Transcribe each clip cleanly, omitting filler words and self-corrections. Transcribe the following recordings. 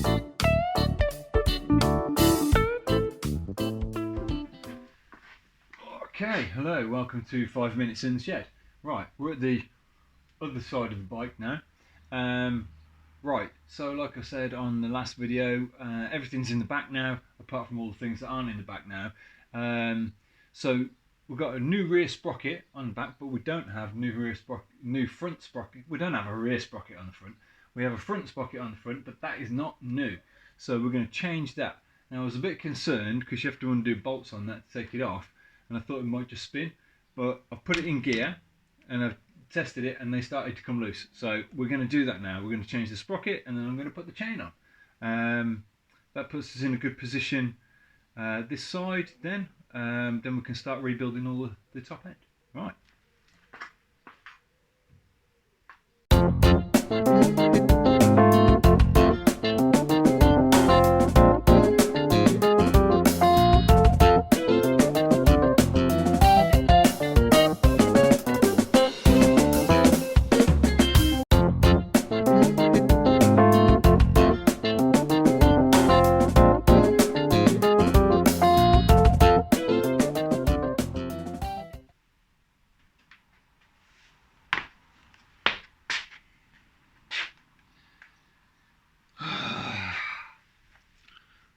Okay, hello, welcome to 5 Minutes in the Shed. Right, we're at the other side of the bike now. Right, so like I said on the last video, everything's in the back now, apart from all the things that aren't in the back now. So we've got a new rear sprocket on the back, but we don't have new front sprocket. We don't have a rear sprocket on the front. We have a front sprocket on the front, but that is not new. So we're going to change that. Now I was a bit concerned because you have to undo bolts on that to take it off, and I thought it might just spin, but I've put it in gear and I've tested it and they started to come loose. So we're going to do that now. We're going to change the sprocket and then I'm going to put the chain on. That puts us in a good position this side then we can start rebuilding all the top end. Right.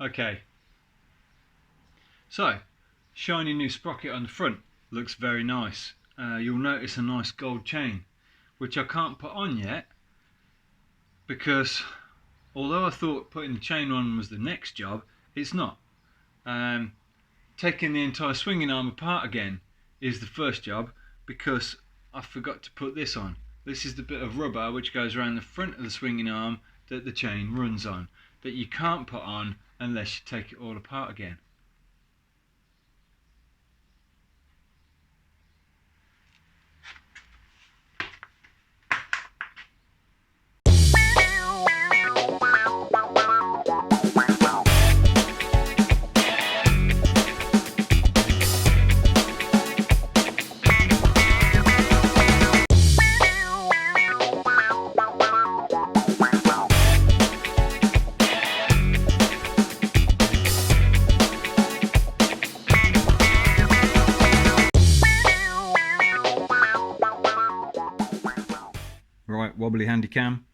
Okay, so shiny new sprocket on the front looks very nice. You'll notice a nice gold chain, which I can't put on yet because although I thought putting the chain on was the next job, it's not. Taking the entire swinging arm apart again is the first job because I forgot to put this on. This is the bit of rubber which goes around the front of the swinging arm that the chain runs on, that you can't put on unless you take it all apart again. Right, wobbly handy cam.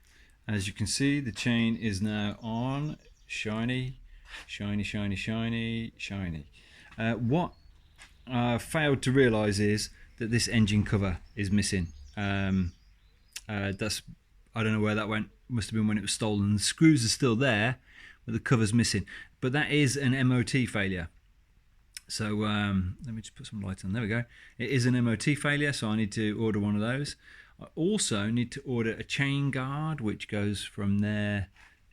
As you can see, the chain is now on. Shiny, shiny, shiny, shiny, shiny. What I failed to realise is that this engine cover is missing. That's, I don't know where that went. Must have been when it was stolen. The screws are still there, but the cover's missing. But that is an MOT failure. So let me just put some light on. There we go. It is an MOT failure, so I need to order one of those. I also need to order a chain guard which goes from there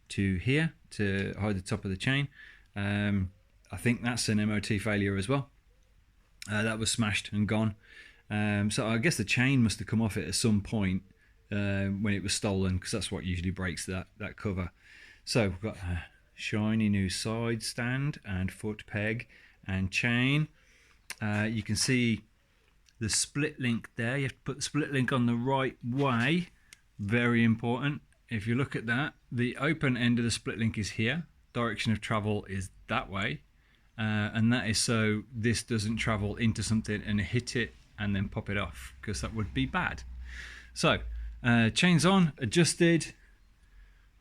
to here to hide the top of the chain. I think that's an MOT failure as well. That was smashed and gone. So I guess the chain must have come off it at some point when it was stolen, because that's what usually breaks that cover. So we've got a shiny new side stand and foot peg and chain. You can see the split link there. You have to put the split link on the right way. Very important. If you look at that, the open end of the split link is here. Direction of travel is that way. And that is so this doesn't travel into something and hit it and then pop it off, because that would be bad. So chains on, adjusted,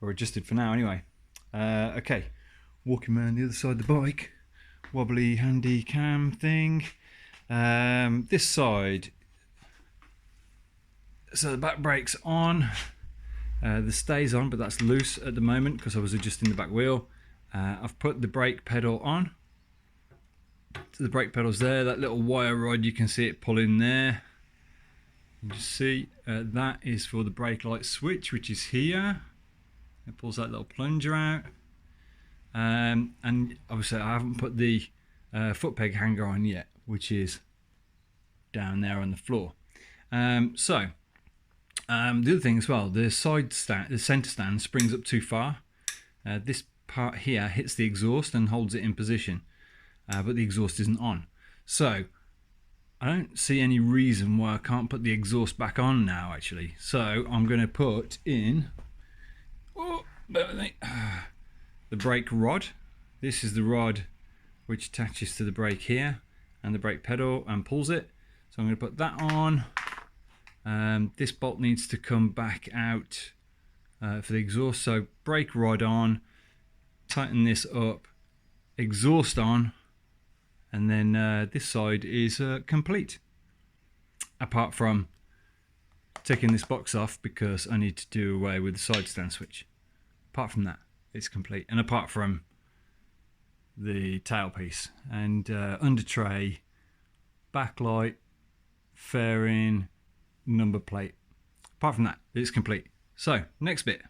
or adjusted for now anyway. Okay, walking around the other side of the bike, wobbly handy cam thing. This side, so the back brake's on, the stay's on, but that's loose at the moment because I was adjusting the back wheel. I've put the brake pedal on, so the brake pedal's there. That little wire rod, you can see it pulling there. You just see that is for the brake light switch, which is here. It pulls that little plunger out, and obviously I haven't put the foot peg hanger on yet, which is down there on the floor. The other thing as well, the side stand, the center stand springs up too far. This part here hits the exhaust and holds it in position, but the exhaust isn't on. So I don't see any reason why I can't put the exhaust back on now, actually. So I'm going to put in, the brake rod. This is the rod which attaches to the brake here and the brake pedal and pulls it. So I'm going to put that on. This bolt needs to come back out for the exhaust. So brake rod on, tighten this up, exhaust on, and then this side is complete. Apart from taking this box off because I need to do away with the side stand switch. Apart from that, it's complete. And apart from the tailpiece and under tray, backlight, fairing, number plate. Apart from that, it's complete. So, next bit.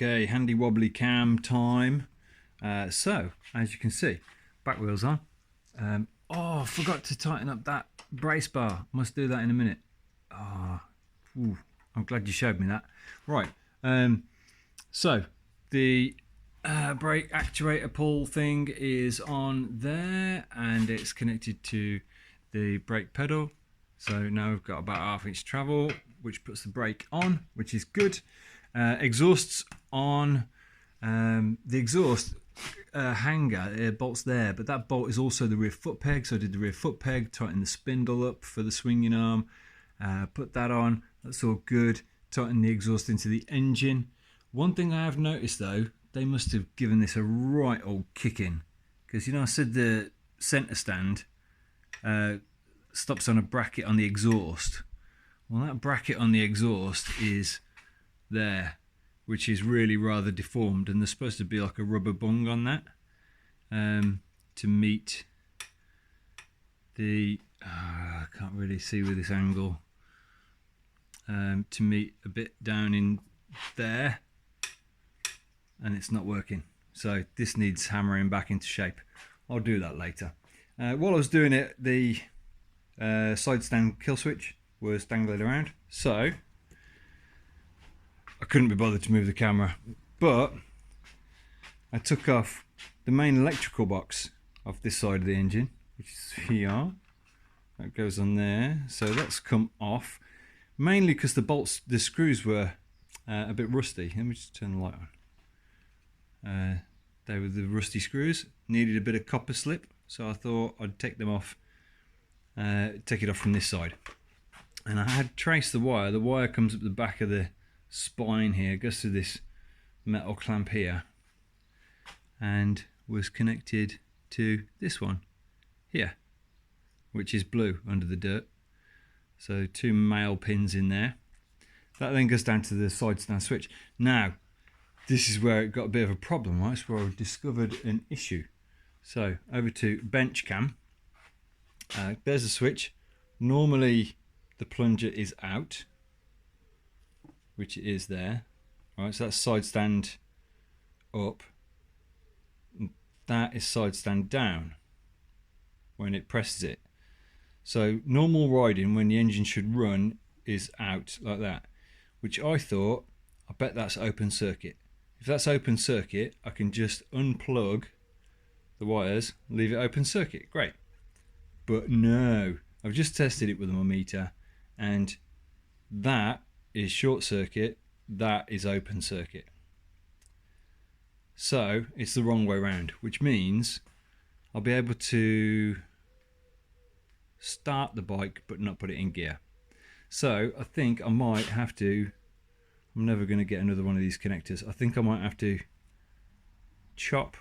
Okay, handy wobbly cam time. So, as you can see, back wheels on. Oh, I forgot to tighten up that brace bar. Must do that in a minute. Oh, I'm glad you showed me that. Right, so the brake actuator pull thing is on there and it's connected to the brake pedal. So now we've got about 1/2 inch travel, which puts the brake on, which is good. Exhausts on. The exhaust hanger bolts there, but that bolt is also the rear foot peg. So I did the rear foot peg, tighten the spindle up for the swinging arm, put that on. That's all good. Tighten the exhaust into the engine. One thing I have noticed though, they must have given this a right old kicking, because you know I said the centre stand stops on a bracket on the exhaust. Well, that bracket on the exhaust is there, which is really rather deformed, and there's supposed to be like a rubber bung on that to meet the I can't really see with this angle, to meet a bit down in there, and it's not working. So this needs hammering back into shape. I'll do that later. While I was doing it, the side stand kill switch was dangling around, so I couldn't be bothered to move the camera, but I took off the main electrical box off this side of the engine, which is here. That goes on there, so that's come off, mainly because the screws were a bit rusty. Let me just turn the light on. They were the rusty screws, needed a bit of copper slip, so I thought I'd take them off, take it off from this side. And I had traced the wire. The wire comes up the back of the spine here, goes to this metal clamp here, and was connected to this one here, which is blue under the dirt. So 2 male pins in there. That then goes down to the side stand switch. Now, this is where it got a bit of a problem, right? It's where I discovered an issue. So over to bench cam. There's a switch. Normally the plunger is out, which it is there. Right, so that's side stand up. That is side stand down when it presses it. So normal riding when the engine should run is out like that, which I thought, I bet that's open circuit. If that's open circuit, I can just unplug the wires, leave it open circuit, great. But no, I've just tested it with a meter, and that is short circuit, that is open circuit. So it's the wrong way around, which means I'll be able to start the bike but not put it in gear. So I think I might have to, I'm never going to get another one of these connectors. I think I might have to chop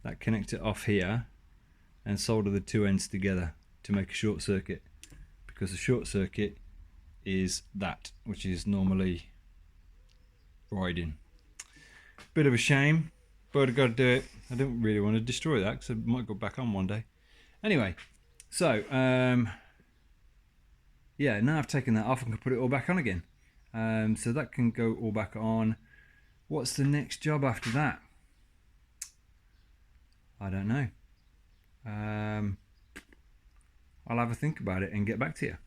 that connector off here and solder the 2 ends together to make a short circuit, because the short circuit is that, which is normally riding. Bit of a shame, but I've got to do it. I don't really want to destroy that because I might go back on one day. Anyway, So yeah, now I've taken that off, I can put it all back on again. So that can go all back on. What's the next job after that? I don't know. I'll have a think about it and get back to you.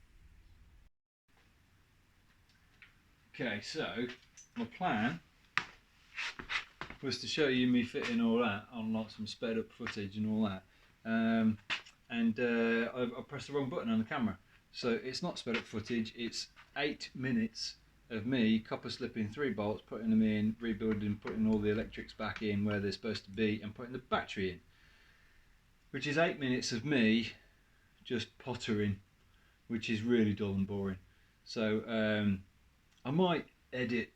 Okay, so my plan was to show you me fitting all that on like some sped up footage and all that. I pressed the wrong button on the camera. So it's not sped up footage, it's 8 minutes of me copper slipping 3 bolts, putting them in, rebuilding, putting all the electrics back in where they're supposed to be, and putting the battery in. Which is 8 minutes of me just pottering, which is really dull and boring. So I might edit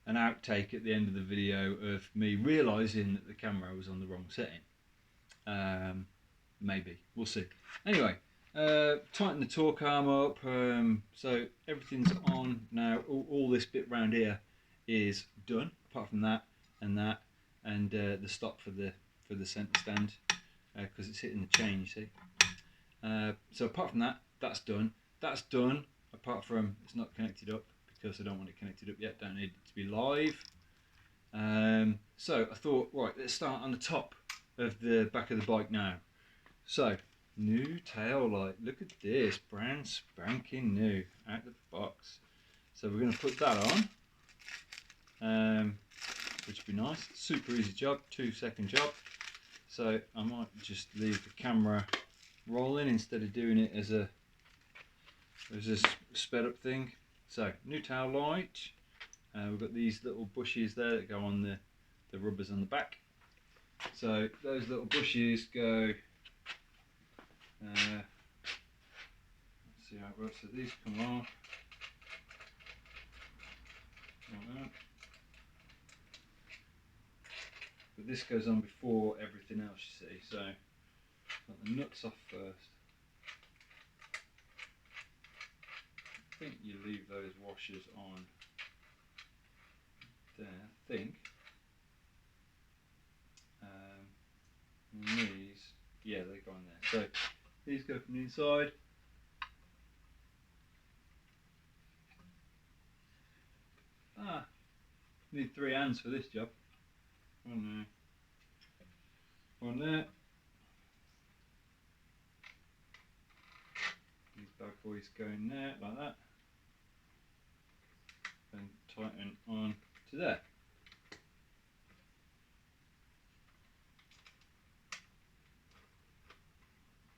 an outtake at the end of the video of me realising that the camera was on the wrong setting. Maybe, we'll see. Anyway, tighten the torque arm up, so everything's on now. All this bit round here is done, apart from that, and the stop for the centre stand, because it's hitting the chain, you see. So apart from that, that's done. That's done, apart from it's not connected up, because I don't want it connected up yet, don't need it to be live. So I thought, right, let's start on the top of the back of the bike now. So, new tail light, look at this, brand spanking new, out of the box. So we're going to put that on, which would be nice, super easy job, 2-second job. So I might just leave the camera rolling instead of doing it as a sped up thing. So, new tail light, we've got these little bushes there that go on the rubbers on the back. So those little bushes go, let's see how it works. So these come off, like that. But this goes on before everything else, you see. So got the nuts off first. I think you leave those washers on there, I think. And these, yeah, they go on there. So these go from the inside. Need 3 hands for this job. One there, one there. These bad boys go in there like that. Then tighten on to there.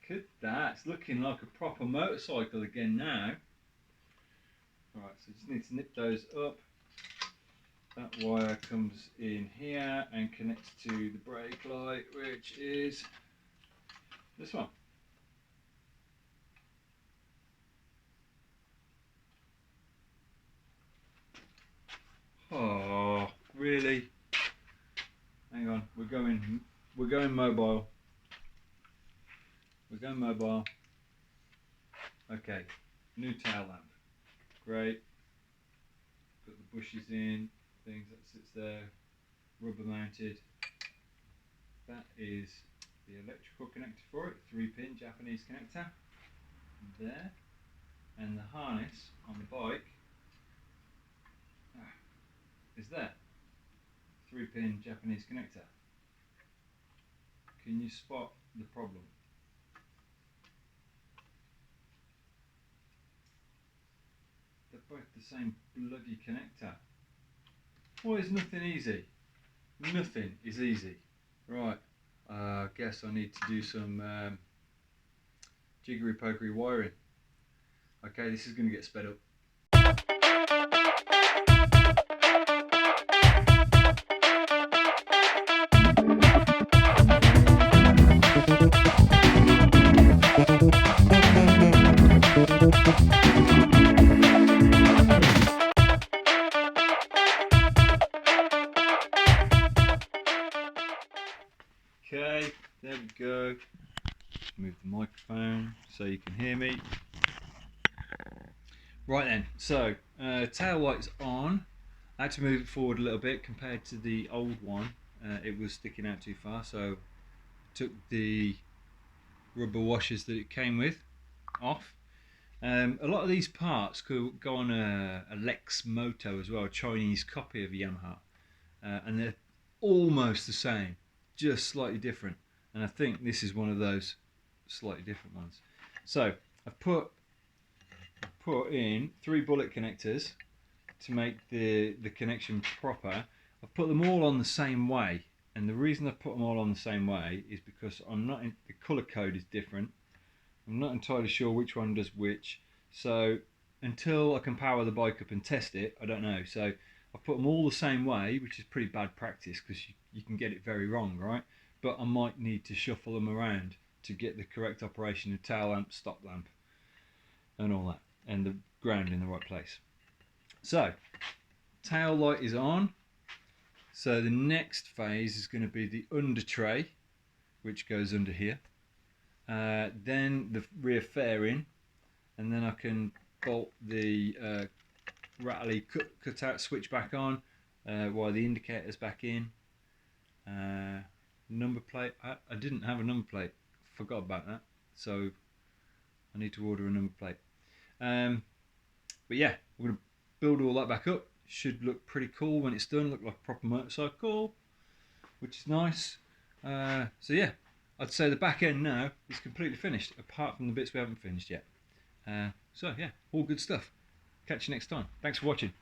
Look at that, it's looking like a proper motorcycle again now. Right, so just need to nip those up. That wire comes in here and connects to the brake light, which is this one. Oh, really? Hang on, we're going mobile. We're going mobile. Okay, new tail lamp. Great. Put the bushes in, things that sits there, rubber mounted. That is the electrical connector for it, 3-pin Japanese connector. There. And the harness on the bike is there. 3-pin Japanese connector. Can you spot the problem? They're both the same bloody connector. Why is nothing easy? Nothing is easy. Right, I guess I need to do some jiggery pokery wiring. Okay, this is going to get sped up. Okay, there we go. Move the microphone so you can hear me. Right then, so tail light's on. I had to move it forward a little bit compared to the old one. It was sticking out too far, so took the rubber washers that it came with off. A lot of these parts could go on a Lex Moto as well, a Chinese copy of Yamaha, and they're almost the same, just slightly different. And I think this is one of those slightly different ones. So I've put in 3 bullet connectors to make the connection proper. I've put them all on the same way, and the reason I've put them all on the same way is because the colour code is different. I'm not entirely sure which one does which, so until I can power the bike up and test it, I don't know. So I've put them all the same way, which is pretty bad practice because you can get it very wrong, right? But I might need to shuffle them around to get the correct operation of tail lamp, stop lamp, and all that, and the ground in the right place. So tail light is on. So the next phase is going to be the under tray, which goes under here. Then the rear fairing, and then I can bolt the rattly cut out switch back on while the indicator's back in. Number plate, I didn't have a number plate, forgot about that, so I need to order a number plate. But yeah, we're going to build all that back up. Should look pretty cool when it's done, look like a proper motorcycle, which is nice. So yeah, I'd say the back end now is completely finished, apart from the bits we haven't finished yet. So yeah, all good stuff. Catch you next time. Thanks for watching.